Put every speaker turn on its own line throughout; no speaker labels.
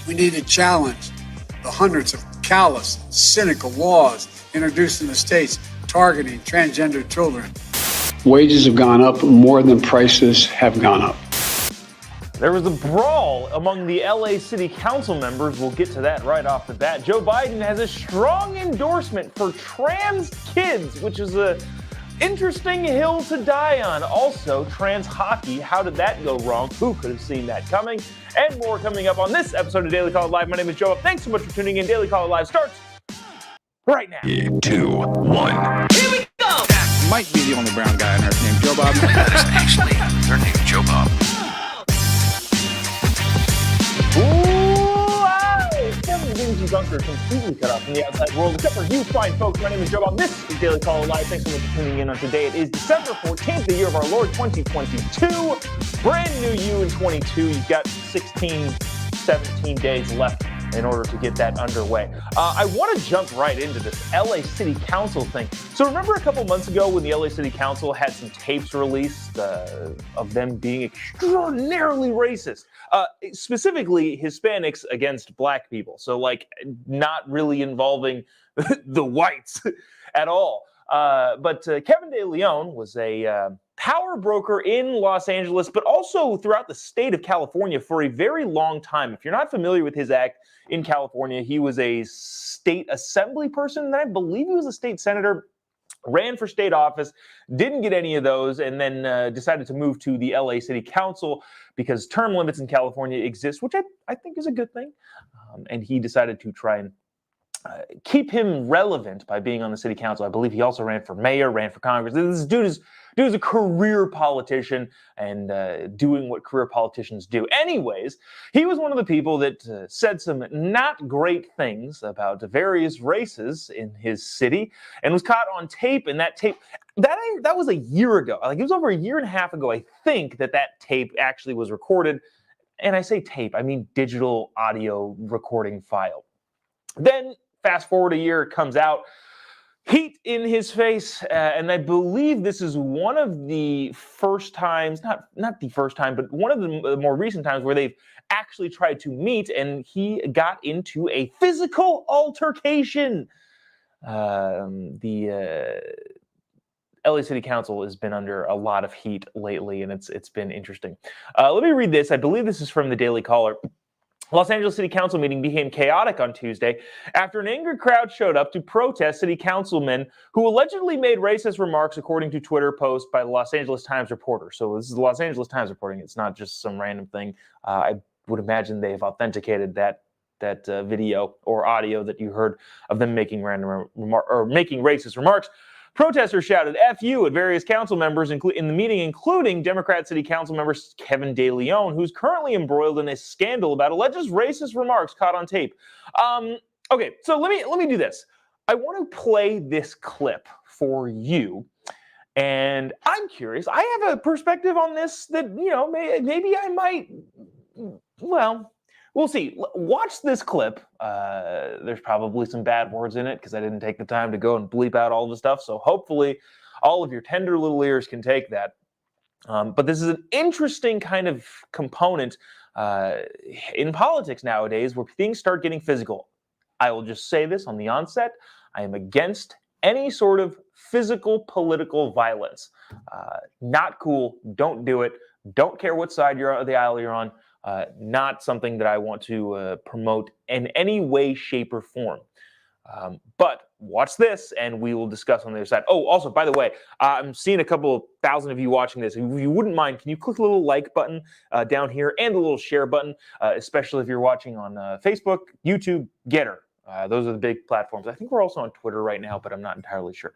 We need to challenge the hundreds of callous, cynical laws introduced in the states targeting transgender children. Wages have gone up more than prices have gone up.
There was a brawl among the LA City Council members. We'll get to that right off the bat. Joe Biden has a strong endorsement for trans kids, which is a interesting hill to die on. Also, trans hockey. How did that go wrong? Who could have seen that coming? And more coming up on this episode of Daily Caller Live. My name is Jobob. Thanks so much for tuning in. Daily Caller Live starts right now.
3, 2, 1.
Here we go!
That might be the only brown guy on earth named Jobob.
That is actually her name, Jobob.
Kevin Dingy Bunker completely cut off from the outside world, except for you fine folks. My name is Jobob. This is Daily Caller Live. Thanks so much for tuning in on today. It is December 14th, the year of our Lord 2022. Brand new you in 22. You've got 16, 17 days left in order to get that underway. I want to jump right into this LA City Council thing. So remember a couple months ago when the LA City Council had some tapes released of them being extraordinarily racist, specifically Hispanics against black people. So like not really involving the whites at all. But Kevin De Leon was a power broker in Los Angeles, but also throughout the state of California for a very long time. If you're not familiar with his act in California, he was a state assembly person, and I believe he was a state senator, ran for state office, didn't get any of those, and then decided to move to the LA City Council because term limits in California exist, which I think is a good thing. And he decided to try and keep him relevant by being on the city council. I believe he also ran for mayor, ran for Congress. This dude is a career politician and doing what career politicians do. Anyways, he was one of the people that said some not great things about various races in his city and was caught on tape. And that tape, that was a year ago. Like it was over a year and a half ago, I think, that tape actually was recorded. And I say tape, I mean digital audio recording file. Then fast forward a year, it comes out, heat in his face, and I believe this is one of the first times, not the first time, but one of the more recent times where they've actually tried to meet, and he got into a physical altercation. The LA City Council has been under a lot of heat lately, and it's been interesting. Let me read this. I believe this is from the Daily Caller. Los Angeles City Council meeting became chaotic on Tuesday after an angry crowd showed up to protest city councilmen who allegedly made racist remarks, according to Twitter post by the Los Angeles Times reporter. So this is the Los Angeles Times reporting. It's not just some random thing. I would imagine they've authenticated that video or audio that you heard of them making making racist remarks. Protesters shouted "F you" at various council members in the meeting, including Democrat City Council member Kevin De Leon, who's currently embroiled in a scandal about alleged racist remarks caught on tape. Okay, so let me do this. I want to play this clip for you, and I'm curious. I have a perspective on this that maybe I might. Well, we'll see. Watch this clip. There's probably some bad words in it because I didn't take the time to go and bleep out all the stuff. So hopefully all of your tender little ears can take that. But this is an interesting kind of component in politics nowadays where things start getting physical. I will just say this on the onset. I am against any sort of physical political violence. Not cool. Don't do it. Don't care what side of the aisle you're on. Not something that I want to promote in any way, shape, or form. But watch this, and we will discuss on the other side. Oh, also, by the way, I'm seeing a couple thousand of you watching this. If you wouldn't mind, can you click the little like button down here and the little share button, especially if you're watching on Facebook, YouTube, Getter. Those are the big platforms. I think we're also on Twitter right now, but I'm not entirely sure.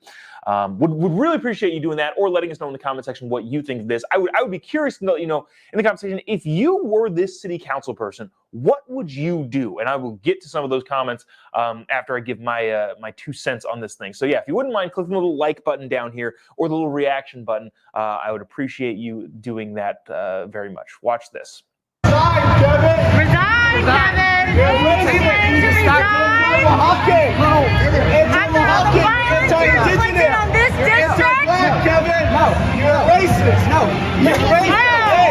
Would really appreciate you doing that or letting us know in the comment section what you think of this. I would be curious to know, in the comment section, if you were this city council person, what would you do? And I will get to some of those comments after I give my 2 cents on this thing. So yeah, if you wouldn't mind clicking the little like button down here or the little reaction button, I would appreciate you doing that very much. Watch this.
Resign, Kevin!
Resign, Kevin! Resign!
Hockey!
After all the violence you're inflicting on this district?
Kevin! No, you're a racist! No, you're racist!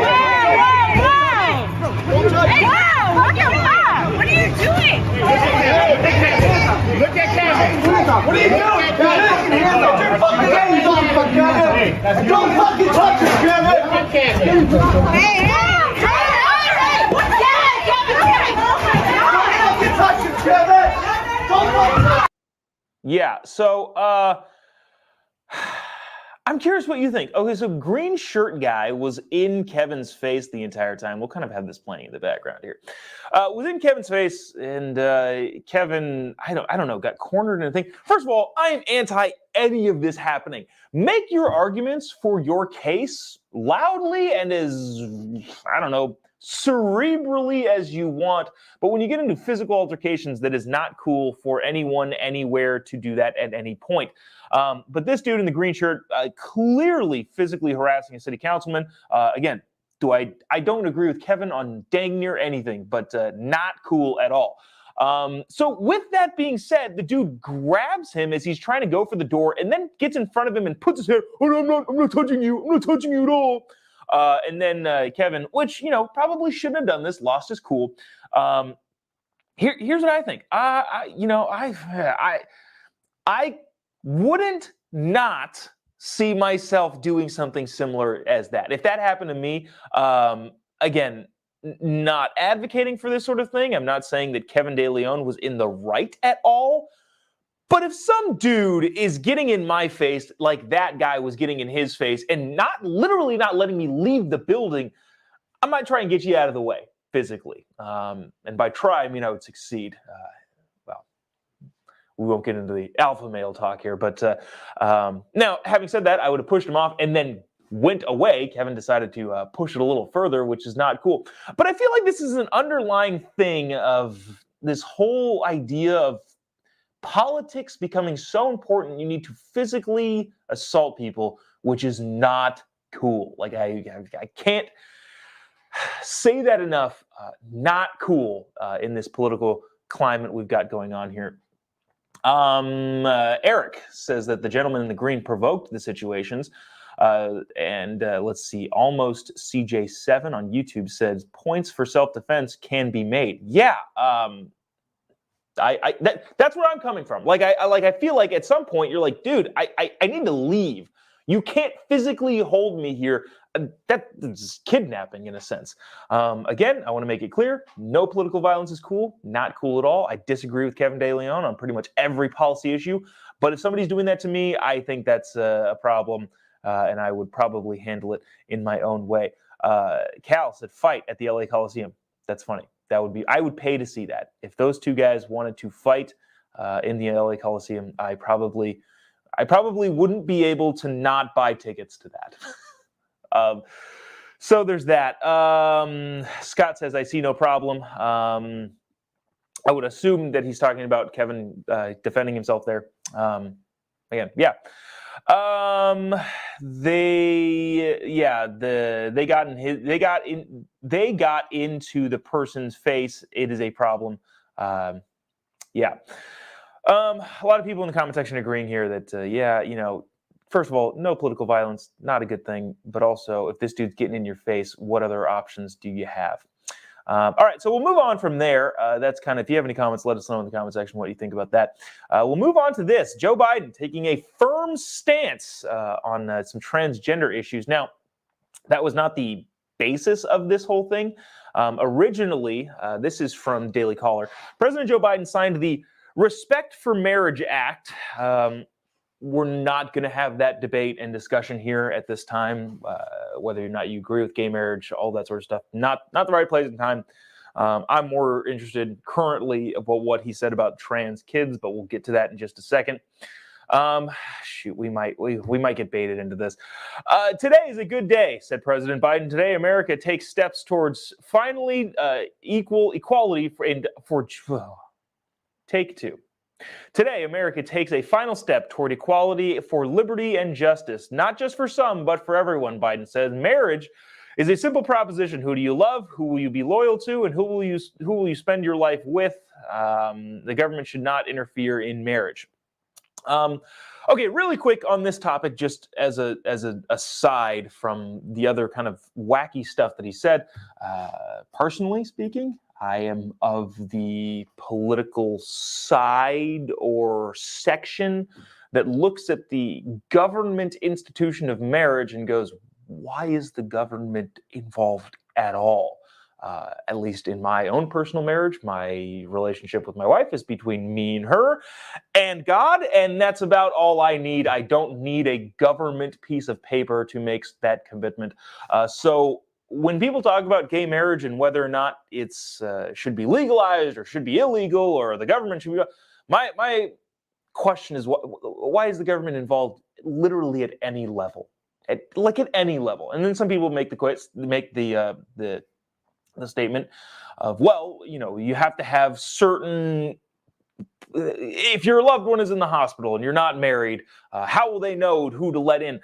Whoa! Whoa! Whoa! Whoa! Look at
Don't fucking touch it, Kevin.
Hey, hey, hey, hey, what the
Don't fucking touch it, Kevin. Don't fucking touch it.
Yeah, so I'm curious what you think. Okay, so green shirt guy was in Kevin's face the entire time. We'll kind of have this playing in the background here. Was in Kevin's face, and Kevin, I don't know, got cornered in a thing. First of all, I am anti any of this happening. Make your arguments for your case loudly and as, I don't know, cerebrally as you want, but when you get into physical altercations, that is not cool for anyone, anywhere to do that at any point. But this dude in the green shirt, clearly physically harassing a city councilman. Again, I don't agree with Kevin on dang near anything, but not cool at all. So with that being said, the dude grabs him as he's trying to go for the door and then gets in front of him and puts his head, oh, no, I'm not touching you. I'm not touching you at all. And then Kevin, which, probably shouldn't have done this, lost his cool. Here's what I think. I wouldn't not see myself doing something similar as that. If that happened to me, again, not advocating for this sort of thing. I'm not saying that Kevin De Leon was in the right at all. But if some dude is getting in my face like that guy was getting in his face and literally not letting me leave the building, I might try and get you out of the way physically. And by try, I mean I would succeed. Well, we won't get into the alpha male talk here. But now, having said that, I would have pushed him off and then went away. Kevin decided to push it a little further, which is not cool. But I feel like this is an underlying thing of this whole idea of politics becoming so important, you need to physically assault people, which is not cool. Like I can't say that enough. Not cool in this political climate we've got going on here. Eric says that the gentleman in the green provoked the situations. And let's see, almost CJ7 on YouTube says points for self-defense can be made. Yeah. That's where I'm coming from. I feel like at some point you're like, dude, I need to leave. You can't physically hold me here. That's kidnapping in a sense. Again, I want to make it clear, no political violence is cool, not cool at all. I disagree with Kevin De Leon on pretty much every policy issue. But if somebody's doing that to me, I think that's a problem, and I would probably handle it in my own way. Cal said, fight at the LA Coliseum. That's funny. I would pay to see that. If those two guys wanted to fight in the LA Coliseum, I probably wouldn't be able to not buy tickets to that. So there's that. Scott says, I see no problem. I would assume that he's talking about Kevin defending himself there. Again, yeah. They got into the person's face. It is a problem. Yeah. A lot of people in the comment section agreeing here that, first of all, no political violence, not a good thing. But also, if this dude's getting in your face, what other options do you have? All right, so we'll move on from there. That's kind of, if you have any comments, let us know in the comment section what you think about that. We'll move on to this. Joe Biden taking a firm stance on some transgender issues. Now, that was not the basis of this whole thing. Originally, this is from Daily Caller. President Joe Biden signed the Respect for Marriage Act. We're not going to have that debate and discussion here at this time, whether or not you agree with gay marriage, all that sort of stuff. Not the right place and time. I'm more interested currently about what he said about trans kids, but we'll get to that in just a second. We might get baited into this. Today is a good day, said President Biden. Today, America takes steps towards finally equality for take two. Today, America takes a final step toward equality for liberty and justice, not just for some, but for everyone, Biden says. Marriage is a simple proposition. Who do you love? Who will you be loyal to? And who will you spend your life with? The government should not interfere in marriage. Okay, really quick on this topic, just as an aside from the other kind of wacky stuff that he said. Personally speaking, I am of the political side or section that looks at the government institution of marriage and goes, why is the government involved at all? At least in my own personal marriage, my relationship with my wife is between me and her and God, and that's about all I need. I don't need a government piece of paper to make that commitment. So when people talk about gay marriage and whether or not it's should be legalized or should be illegal or the government should be, my question is, why is the government involved literally at any level? At any level? And then some people make the statement of, well, you have to have certain, if your loved one is in the hospital and you're not married, how will they know who to let in?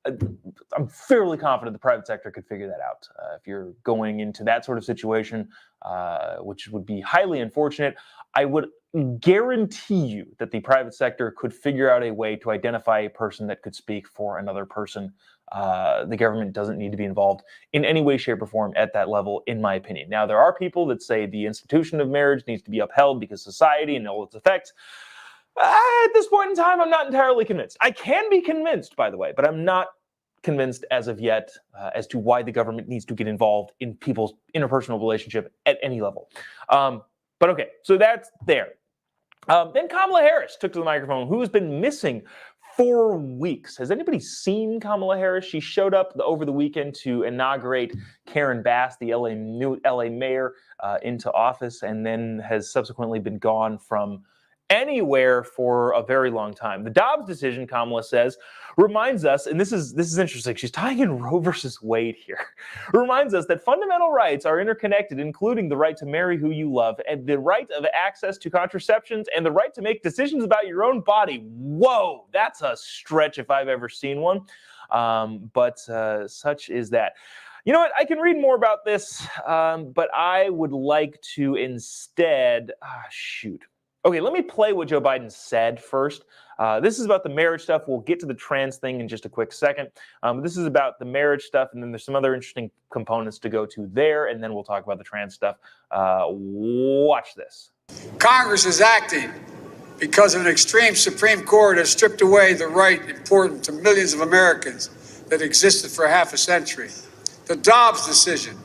I'm fairly confident the private sector could figure that out. If you're going into that sort of situation, which would be highly unfortunate, I would guarantee you that the private sector could figure out a way to identify a person that could speak for another person. The government doesn't need to be involved in any way, shape, or form at that level, in my opinion. Now, there are people that say the institution of marriage needs to be upheld because society and all its effects. At this point in time, I'm not entirely convinced. I can be convinced, by the way, but I'm not convinced as of yet as to why the government needs to get involved in people's interpersonal relationship at any level. But okay, so that's there. Then Kamala Harris took to the microphone, who has been missing 4 weeks. Has anybody seen Kamala Harris? She showed up over the weekend to inaugurate Karen Bass, the new LA mayor, into office, and then has subsequently been gone from anywhere for a very long time. The Dobbs decision, Kamala says, reminds us, and this is interesting, she's tying in Roe versus Wade here, reminds us that fundamental rights are interconnected, including the right to marry who you love, and the right of access to contraceptions, and the right to make decisions about your own body. Whoa, that's a stretch if I've ever seen one, but such is that. You know what? I can read more about this, but I would like to instead, Okay, let me play what Joe Biden said first. This is about the marriage stuff. We'll get to the trans thing in just a quick second. This is about the marriage stuff, and then there's some other interesting components to go to there, and then we'll talk about the trans stuff. Watch this.
Congress is acting because an extreme Supreme Court has stripped away the right important to millions of Americans that existed for half a century. The Dobbs decision.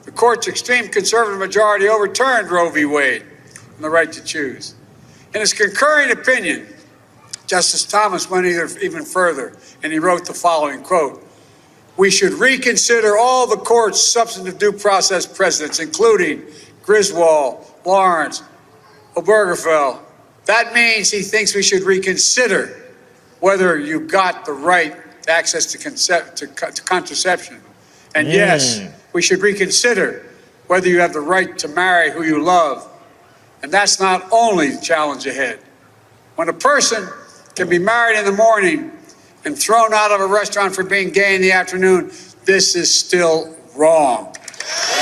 The court's extreme conservative majority overturned Roe v. Wade and the right to choose. In his concurring opinion, Justice Thomas went even further, and he wrote the following, quote, "We should reconsider all the court's substantive due process precedents, including Griswold, Lawrence, Obergefell. That means he thinks we should reconsider whether you got the right to access to contraception. And yes, we should reconsider whether you have the right to marry who you love. And that's not only the challenge ahead. When a person can be married in the morning and thrown out of a restaurant for being gay in the afternoon, this is still wrong.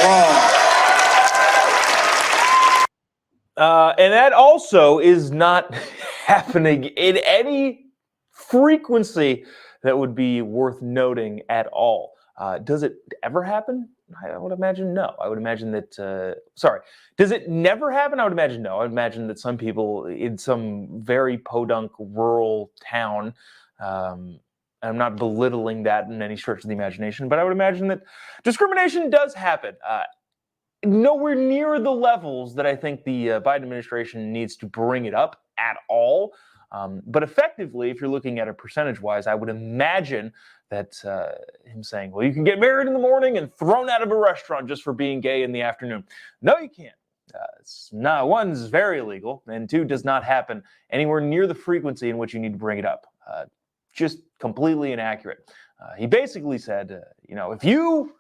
Wrong."
And that also is not happening in any frequency that would be worth noting at all. Does it ever happen? I would imagine no. I would imagine that, does it never happen? I would imagine no. I would imagine that some people in some very podunk rural town, I'm not belittling that in any stretch of the imagination, but I would imagine that discrimination does happen. Nowhere near the levels that I think the Biden administration needs to bring it up at all. But effectively, if you're looking at it percentage-wise, I would imagine that him saying, well, you can get married in the morning and thrown out of a restaurant just for being gay in the afternoon. No, you can't. It's not, one's very illegal, and two, does not happen anywhere near the frequency in which you need to bring it up. Just completely inaccurate. He basically said, if you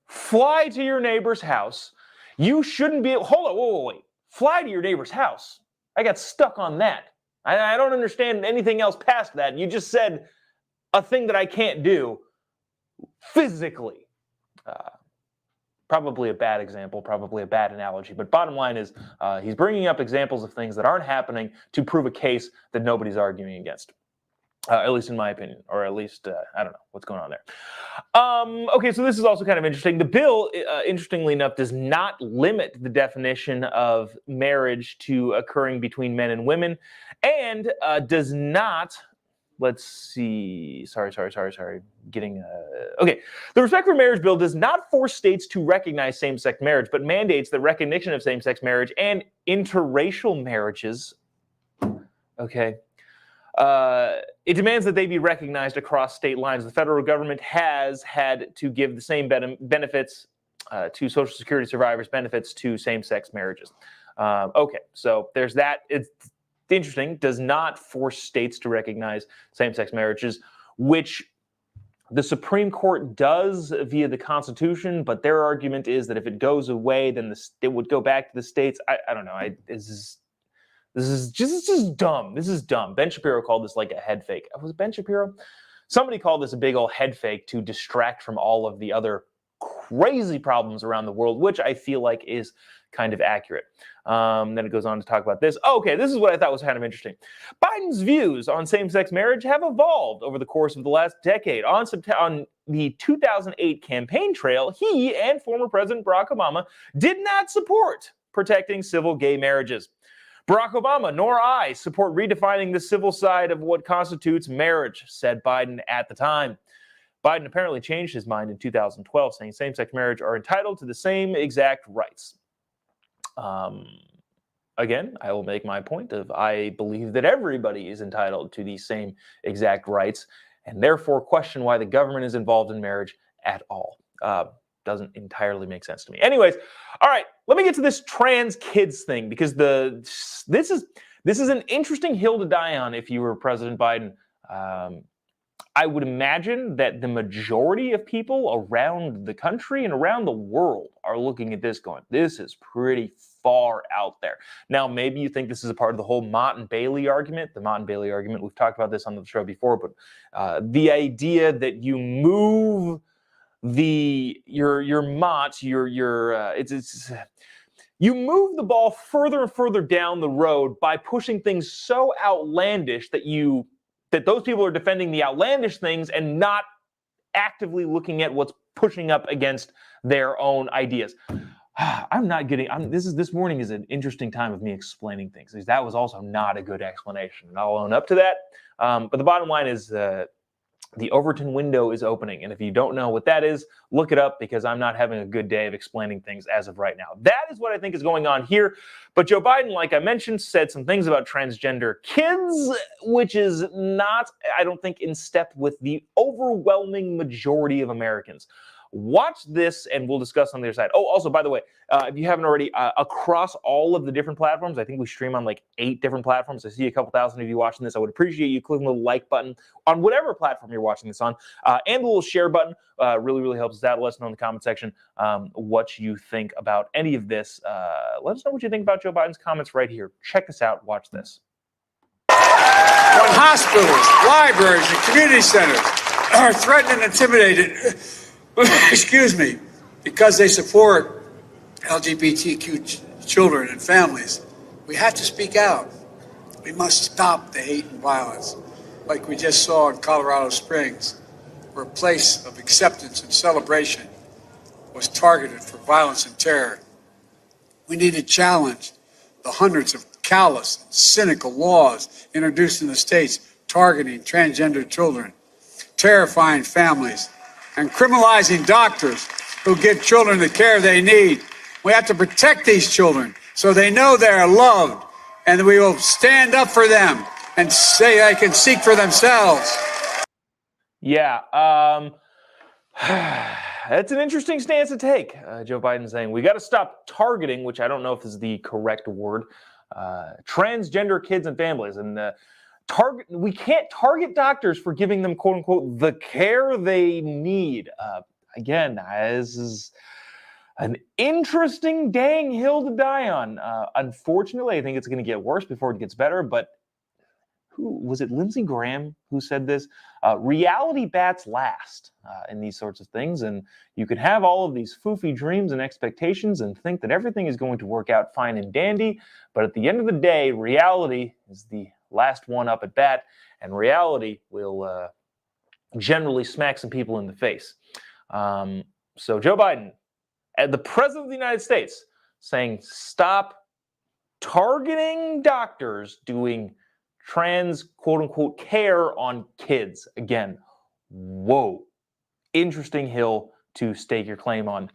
fly to your neighbor's house, you shouldn't be, hold on, wait. Fly to your neighbor's house. I got stuck on that. I don't understand anything else past that. You just said a thing that I can't do physically. Probably a bad example, probably a bad analogy. But bottom line is he's bringing up examples of things that aren't happening to prove a case that nobody's arguing against. At least in my opinion, or at least I don't know what's going on there. Okay, so this is also kind of interesting. The bill, interestingly enough, does not limit the definition of marriage to occurring between men and women, and does not. Let's see. Sorry. Okay. The Respect for Marriage bill does not force states to recognize same-sex marriage, but mandates the recognition of same-sex marriage and interracial marriages. Okay. It demands that they be recognized across state lines. The federal government has had to give the same benefits to Social Security survivors, benefits to same-sex marriages. Okay, so there's that. It's interesting. Does not force states to recognize same-sex marriages, which the Supreme Court does via the Constitution, but their argument is that if it goes away, then it would go back to the states. I don't know. This is just dumb. This is dumb. Ben Shapiro called this like a head fake. Was it Ben Shapiro? Somebody called this a big old head fake to distract from all of the other crazy problems around the world, which I feel like is kind of accurate. Then it goes on to talk about this. Okay, this is what I thought was kind of interesting. Biden's views on same-sex marriage have evolved over the course of the last decade. On the 2008 campaign trail, he and former President Barack Obama did not support protecting civil gay marriages. Barack Obama nor I support redefining the civil side of what constitutes marriage, said Biden at the time. Biden apparently changed his mind in 2012, saying same-sex marriage are entitled to the same exact rights. Again, I will make my point of I believe that everybody is entitled to the same exact rights, and therefore question why the government is involved in marriage at all. Doesn't entirely make sense to me. Anyways, all right, let me get to this trans kids thing, because this is an interesting hill to die on if you were President Biden. I would imagine that the majority of people around the country and around the world are looking at this going, this is pretty far out there. Now, maybe you think this is a part of the whole Mott and Bailey argument. The Mott and Bailey argument, we've talked about this on the show before, but the idea that you move your Mott, you move the ball further and further down the road by pushing things so outlandish that those people are defending the outlandish things and not actively looking at what's pushing up against their own ideas. This morning is an interesting time of me explaining things. That was also not a good explanation, and I'll own up to that. But the bottom line is the Overton window is opening. And if you don't know what that is, look it up, because I'm not having a good day of explaining things as of right now. That is what I think is going on here. But Joe Biden, like I mentioned, said some things about transgender kids, which is not, I don't think, in step with the overwhelming majority of Americans. Watch this, and we'll discuss on the other side. Oh, also, by the way, if you haven't already, across all of the different platforms, I think we stream on like 8 different platforms. I see a couple thousand of you watching this. I would appreciate you clicking the like button on whatever platform you're watching this on, and the little share button. Really, really helps us out. Let us know in the comment section what you think about any of this. Let us know what you think about Joe Biden's comments right here. Check this out. Watch this.
When hospitals, libraries, and community centers are threatened and intimidated, excuse me, because they support LGBTQ children and families, we have to speak out. We must stop the hate and violence, like we just saw in Colorado Springs, where a place of acceptance and celebration was targeted for violence and terror. We need to challenge the hundreds of callous and cynical laws introduced in the states targeting transgender children, terrifying families, and criminalizing doctors who give children the care they need. We have to protect these children so they know they are loved, and we will stand up for them and say they can seek for themselves.
Yeah, that's an interesting stance to take. Joe Biden saying we got to stop targeting, which I don't know if is the correct word, transgender kids and families, and we can't target doctors for giving them, quote unquote, the care they need. Again, this is an interesting dang hill to die on. Unfortunately, I think it's going to get worse before it gets better. But who was it? Lindsey Graham who said this? Reality bats last in these sorts of things, and you can have all of these foofy dreams and expectations and think that everything is going to work out fine and dandy. But at the end of the day, reality is the last one up at bat, and reality will generally smack some people in the face. So Joe Biden, the President of the United States, saying stop targeting doctors doing trans, quote-unquote, care on kids. Again, whoa. Interesting hill to stake your claim on.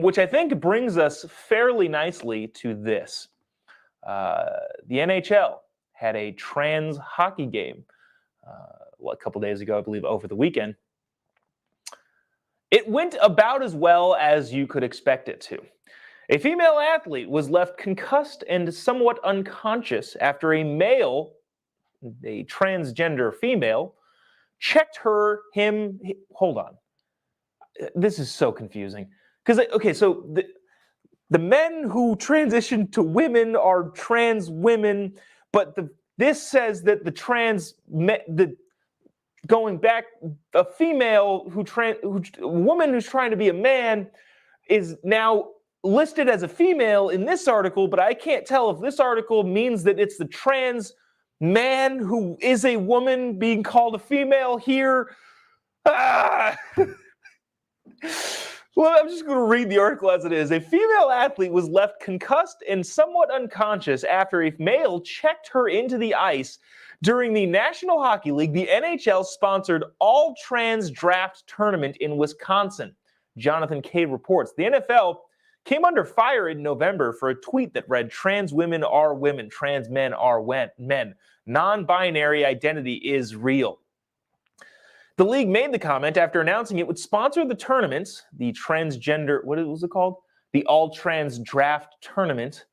Which I think brings us fairly nicely to this. The NHL had a trans hockey game a couple days ago, I believe, over the weekend. It went about as well as you could expect it to. A female athlete was left concussed and somewhat unconscious after a male, a transgender female, checked hold on. This is so confusing. Because, okay, so the men who transition to women are trans women, but this says that going back, a female a woman who's trying to be a man is now listed as a female in this article, but I can't tell if this article means that it's the trans man who is a woman being called a female here. Well, I'm just going to read the article as it is. A female athlete was left concussed and somewhat unconscious after a male checked her into the ice during the National Hockey League, the NHL-sponsored all-trans draft tournament in Wisconsin. Jonathan Cade reports. The NFL came under fire in November for a tweet that read, "Trans women are women, trans men are men. Non-binary identity is real." The league made the comment after announcing it would sponsor the tournaments, the transgender, what was it called? The all-trans draft tournament,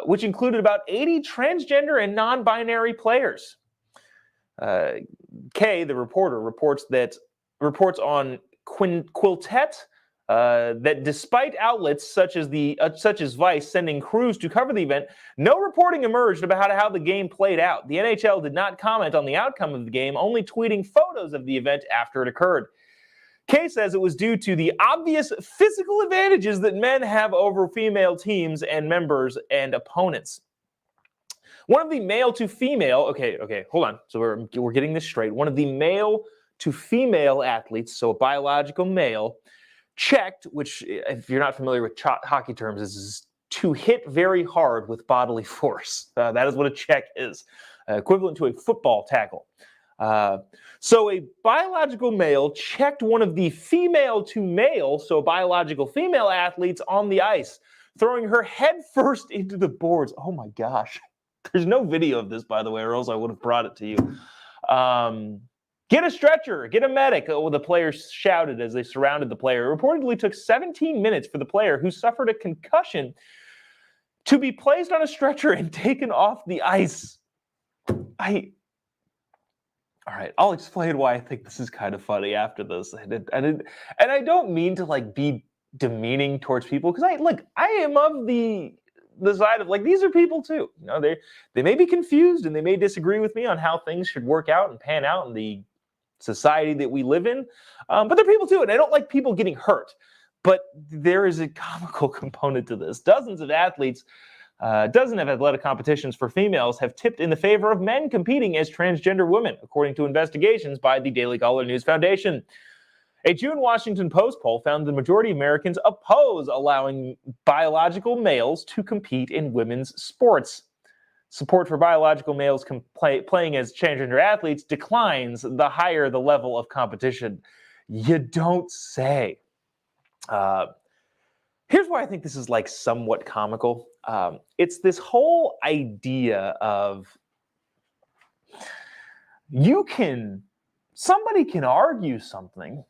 which included about 80 transgender and non-binary players. Kay, the reporter, reports on Quiltet that despite outlets such as Vice sending crews to cover the event, no reporting emerged about how the game played out. The NHL did not comment on the outcome of the game, only tweeting photos of the event after it occurred. Kay says it was due to the obvious physical advantages that men have over female teams and members and opponents. One of the male to female, okay, hold on. So we're getting this straight. One of the male to female athletes, so a biological male, checked, which if you're not familiar with hockey terms, is to hit very hard with bodily force. That is what a check is, equivalent to a football tackle. So a biological male checked one of the female to male, so biological female athletes on the ice, throwing her head first into the boards. Oh my gosh. There's no video of this, by the way, or else I would have brought it to you. Get a stretcher, get a medic, the players shouted as they surrounded the player. It reportedly took 17 minutes for the player, who suffered a concussion, to be placed on a stretcher and taken off the ice. All right, I'll explain why I think this is kind of funny after this. And I don't mean to be demeaning towards people, because I am of the side of these are people too. You know, they may be confused and they may disagree with me on how things should work out and pan out in the society that we live in, but they're people too, and I don't like people getting hurt. But there is a comical component to this. Dozens of athletes, dozen of athletic competitions for females have tipped in the favor of men competing as transgender women, according to investigations by the Daily Caller News Foundation. A June Washington Post poll found the majority of Americans oppose allowing biological males to compete in women's sports. Support for biological males playing as transgender athletes declines the higher the level of competition. You don't say. Here's why I think this is somewhat comical. It's this whole idea of somebody can argue something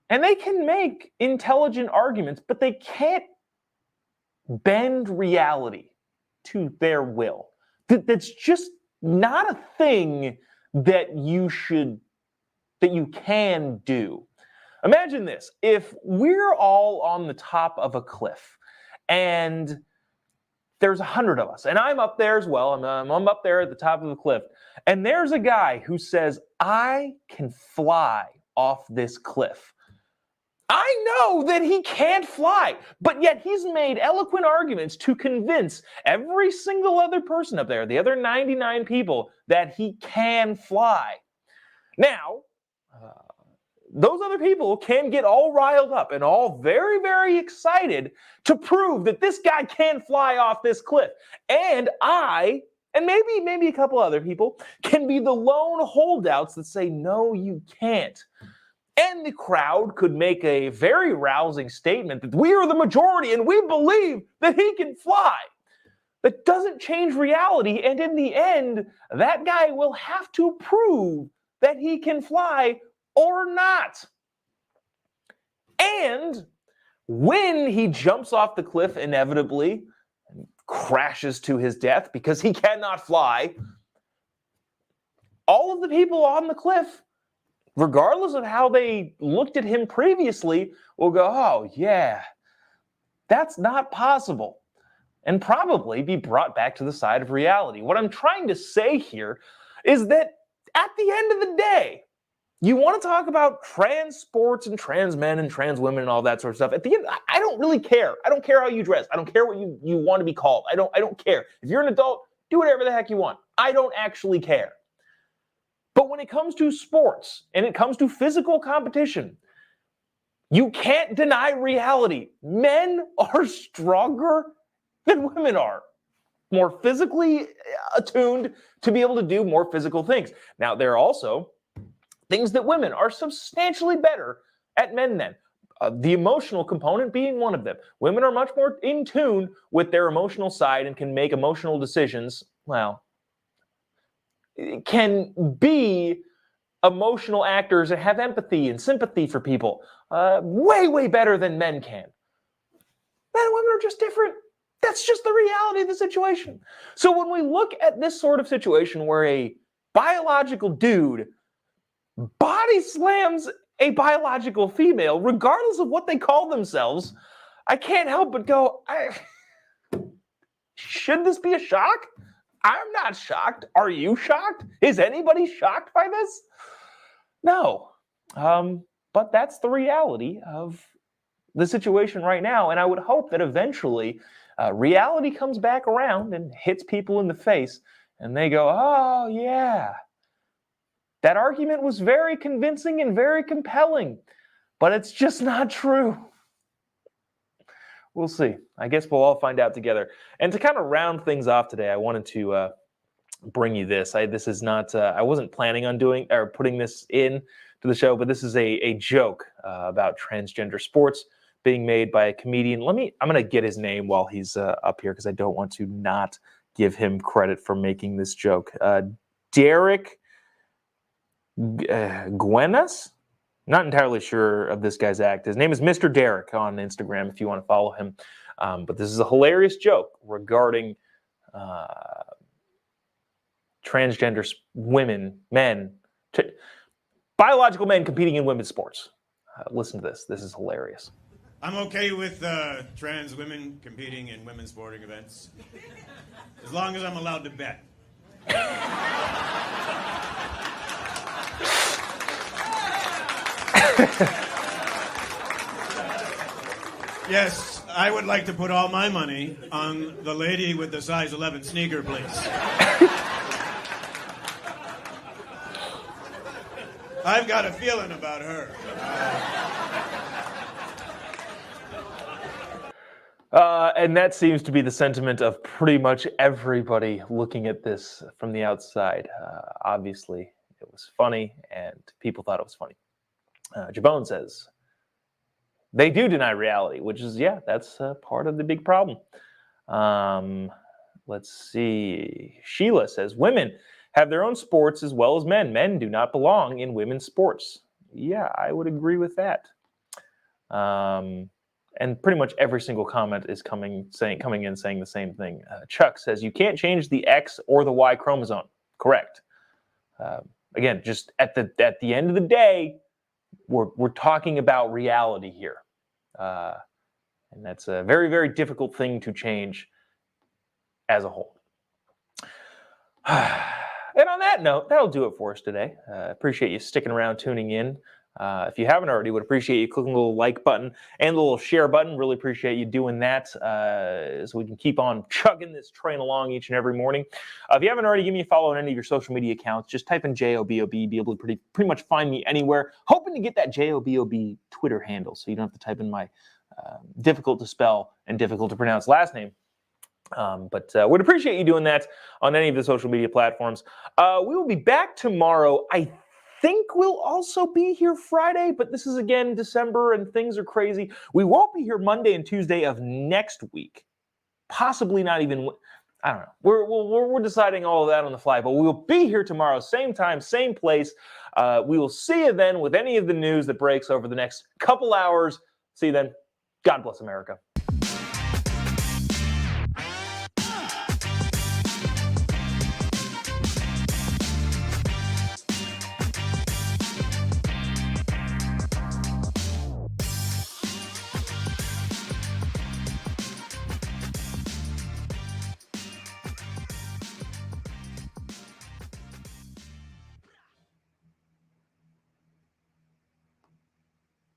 and they can make intelligent arguments, but they can't bend reality to their will. That's just not a thing that you can do. Imagine this. If we're all on the top of a cliff and there's 100 of us, and I'm up there as well, I'm up there at the top of the cliff, and there's a guy who says, I can fly off this cliff. I know that he can't fly, but yet he's made eloquent arguments to convince every single other person up there, the other 99 people, that he can fly. Now, those other people can get all riled up and all very, very excited to prove that this guy can fly off this cliff. And I, and maybe a couple other people, can be the lone holdouts that say, no, you can't. And the crowd could make a very rousing statement that we are the majority and we believe that he can fly. That doesn't change reality, and in the end, that guy will have to prove that he can fly or not. And when he jumps off the cliff inevitably and crashes to his death because he cannot fly, all of the people on the cliff, regardless of how they looked at him previously, will go, oh yeah, that's not possible, and probably be brought back to the side of reality. What I'm trying to say here is that at the end of the day, you want to talk about trans sports and trans men and trans women and all that sort of stuff. At the end, I don't really care. I don't care how you dress. I don't care what you want to be called. I don't care. If you're an adult, do whatever the heck you want. I don't actually care. But when it comes to sports and it comes to physical competition, you can't deny reality. Men are stronger than women are, more physically attuned to be able to do more physical things. Now, there are also things that women are substantially better at men than. The emotional component being one of them. Women are much more in tune with their emotional side and can make emotional decisions, well, can be emotional actors and have empathy and sympathy for people way, way better than men can. Men and women are just different. That's just the reality of the situation. So when we look at this sort of situation where a biological dude body slams a biological female, regardless of what they call themselves, I can't help but go, should this be a shock? I'm not shocked. Are you shocked? Is anybody shocked by this? No. But that's the reality of the situation right now. And I would hope that eventually reality comes back around and hits people in the face and they go, oh, yeah. That argument was very convincing and very compelling, but it's just not true. We'll see. I guess we'll all find out together. And to kind of round things off today, I wanted to bring you this. This is not. I wasn't planning on doing or putting this in to the show, but this is a joke about transgender sports being made by a comedian. I'm going to get his name while he's up here because I don't want to not give him credit for making this joke. Derek Guenas? Not entirely sure of this guy's act. His name is Mr. Derek on Instagram if you want to follow him. But this is a hilarious joke regarding transgender men, biological men competing in women's sports. Listen to this. This is hilarious.
I'm okay with trans women competing in women's sporting events, as long as I'm allowed to bet. Yes, I would like to put all my money on the lady with the size 11 sneaker, please. I've got a feeling about her.
And that seems to be the sentiment of pretty much everybody looking at this from the outside. Obviously, it was funny, and people thought it was funny. Jobob says, they do deny reality, which is, yeah, that's part of the big problem. Let's see. Sheila says, women have their own sports as well as men. Men do not belong in women's sports. Yeah, I would agree with that. And pretty much every single comment is coming in saying the same thing. Chuck says, you can't change the X or the Y chromosome. Correct. Again, just at the end of the day, we're talking about reality here. And that's a very, very difficult thing to change as a whole. And on that note, that'll do it for us today. Appreciate you sticking around, tuning in. If you haven't already, would appreciate you clicking the little like button and the little share button. Really appreciate you doing that so we can keep on chugging this train along each and every morning. If you haven't already, give me a follow on any of your social media accounts. Just type in JOBOB. Be able to pretty much find me anywhere. Hoping to get that JOBOB Twitter handle so you don't have to type in my difficult to spell and difficult to pronounce last name. But would appreciate you doing that on any of the social media platforms. We will be back tomorrow. I think we'll also be here Friday, but this is again December and things are crazy. We won't be here Monday and Tuesday of next week. Possibly not even. I don't know. We're deciding all of that on the fly, but we will be here tomorrow, same time, same place. We will see you then with any of the news that breaks over the next couple hours. See you then. God bless America.